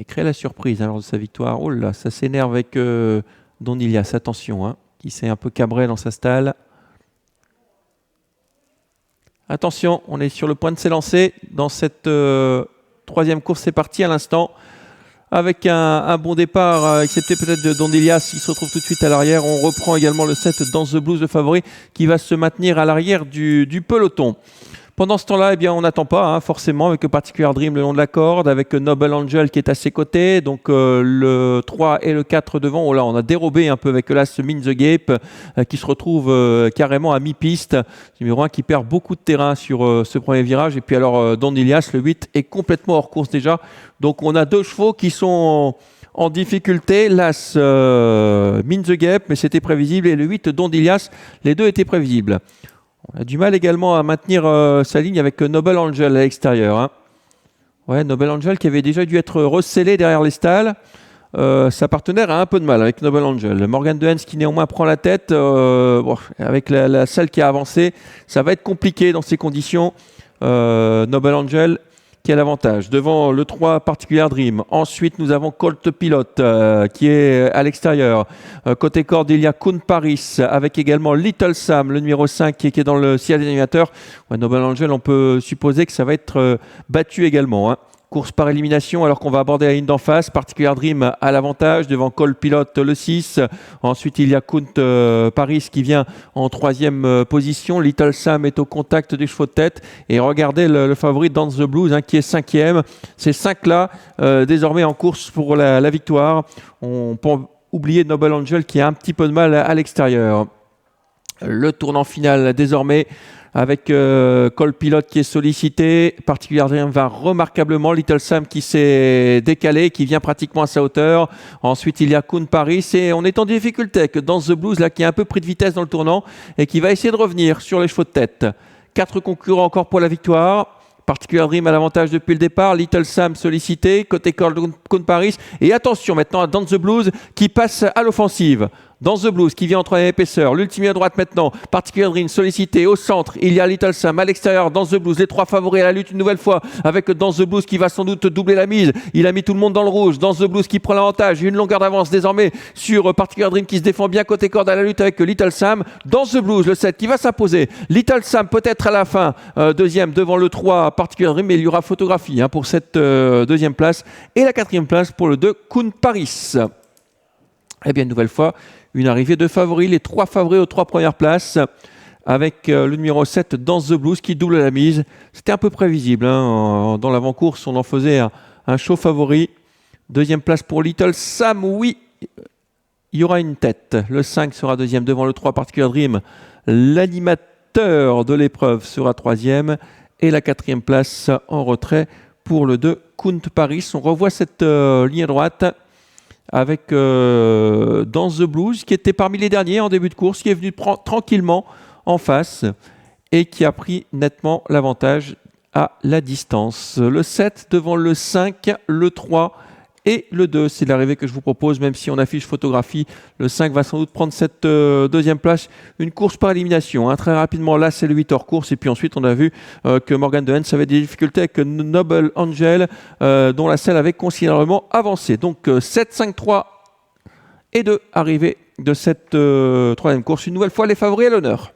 Et crée la surprise lors de sa victoire. Oh là, ça s'énerve avec Don Ilias, attention, hein, qui s'est un peu cabré dans sa stalle. Attention, on est sur le point de s'élancer dans cette troisième course. C'est parti à l'instant. Avec un bon départ, excepté peut-être de Don Ilias, il se retrouve tout de suite à l'arrière. On reprend également le 7 Dance the Blues, le favori, qui va se maintenir à l'arrière du peloton. Pendant ce temps-là, eh bien, on n'attend pas, forcément, avec le Particular Dream le long de la corde, avec Noble Angel qui est à ses côtés, donc le 3 et le 4 devant. Oh là, on a dérobé un peu avec l'As Min the Gape, qui se retrouve carrément à mi-piste. Numéro 1 qui perd beaucoup de terrain sur ce premier virage. Et puis alors, Don Ilias, le 8, est complètement hors course déjà. Donc on a deux chevaux qui sont en difficulté. L'As Min the Gape, mais c'était prévisible, et le 8 Don Ilias, les deux étaient prévisibles. On a du mal également à maintenir sa ligne avec Noble Angel à l'extérieur. Hein. Ouais, Noble Angel qui avait déjà dû être recellé derrière les stalles. Sa partenaire a un peu de mal avec Noble Angel. Morgan de Hens qui néanmoins prend la tête. Bon, avec la selle qui a avancé, ça va être compliqué dans ces conditions. Noble Angel qui a l'avantage devant le 3 Particular Dream. Ensuite, nous avons Colt Pilot qui est à l'extérieur. Côté corde, il y a Kuhn Paris avec également Little Sam, le numéro 5 qui est dans le ciel des animateurs. Ouais, Noble Angel, on peut supposer que ça va être battu également. Hein. Course par élimination alors qu'on va aborder la ligne d'en face. Particular Dream à l'avantage devant Cole Pilot le 6. Ensuite il y a Kunt Paris qui vient en troisième position. Little Sam est au contact des chevaux de tête. Et regardez le favori Dance the Blues qui est cinquième. Ces 5-là désormais en course pour la victoire. On peut oublier Noble Angel qui a un petit peu de mal à l'extérieur. Le tournant final désormais avec Cole Pilot qui est sollicité. Particular Dream va remarquablement. Little Sam qui s'est décalé, qui vient pratiquement à sa hauteur. Ensuite, il y a Kuhn Paris. Et on est en difficulté avec Dance the Blues là, qui est un peu pris de vitesse dans le tournant et qui va essayer de revenir sur les chevaux de tête. 4 concurrents encore pour la victoire. Particular Dream à l'avantage depuis le départ. Little Sam sollicité. Côté Kuhn Paris. Et attention maintenant à Dance the Blues qui passe à l'offensive. Dance the Blues qui vient en troisième épaisseur. L'ultime à droite maintenant. Particular Dream sollicité au centre. Il y a Little Sam à l'extérieur. Dance the Blues. Les 3 favoris à la lutte une nouvelle fois avec Dance the Blues qui va sans doute doubler la mise. Il a mis tout le monde dans le rouge. Dance the Blues qui prend l'avantage. Une longueur d'avance désormais sur Particular Dream qui se défend bien côté corde à la lutte avec Little Sam. Dance the Blues le 7 qui va s'imposer. Little Sam peut-être à la fin. Deuxième devant le 3 Particular Dream. Mais il y aura photographie pour cette deuxième place. Et la quatrième place pour le 2 Kuhn Paris. Eh bien une nouvelle fois. Une arrivée de favoris, les 3 favoris aux 3 premières places, avec le numéro 7, Dance the Blues, qui double la mise. C'était un peu prévisible. Hein. Dans l'avant-course, on en faisait un chaud favori. Deuxième place pour Little Sam, oui. Il y aura une tête. Le 5 sera deuxième devant le 3, Particular Dream. L'animateur de l'épreuve sera troisième. Et la quatrième place en retrait pour le 2, Kuhn Paris. On revoit cette ligne droite avec Dance the Blues qui était parmi les derniers en début de course, qui est venu tranquillement en face et qui a pris nettement l'avantage à la distance. Le 7 devant le 5, le 3 et le 2. C'est l'arrivée que je vous propose, même si on affiche photographie. Le 5 va sans doute prendre cette deuxième place. Une course par élimination. Très rapidement, là, c'est le 8 hors course. Et puis ensuite, on a vu que Morgan de Hens avait des difficultés avec Noble Angel, dont la selle avait considérablement avancé. Donc 7, 5, 3 et 2 arrivés de cette troisième course. Une nouvelle fois, les favoris à l'honneur.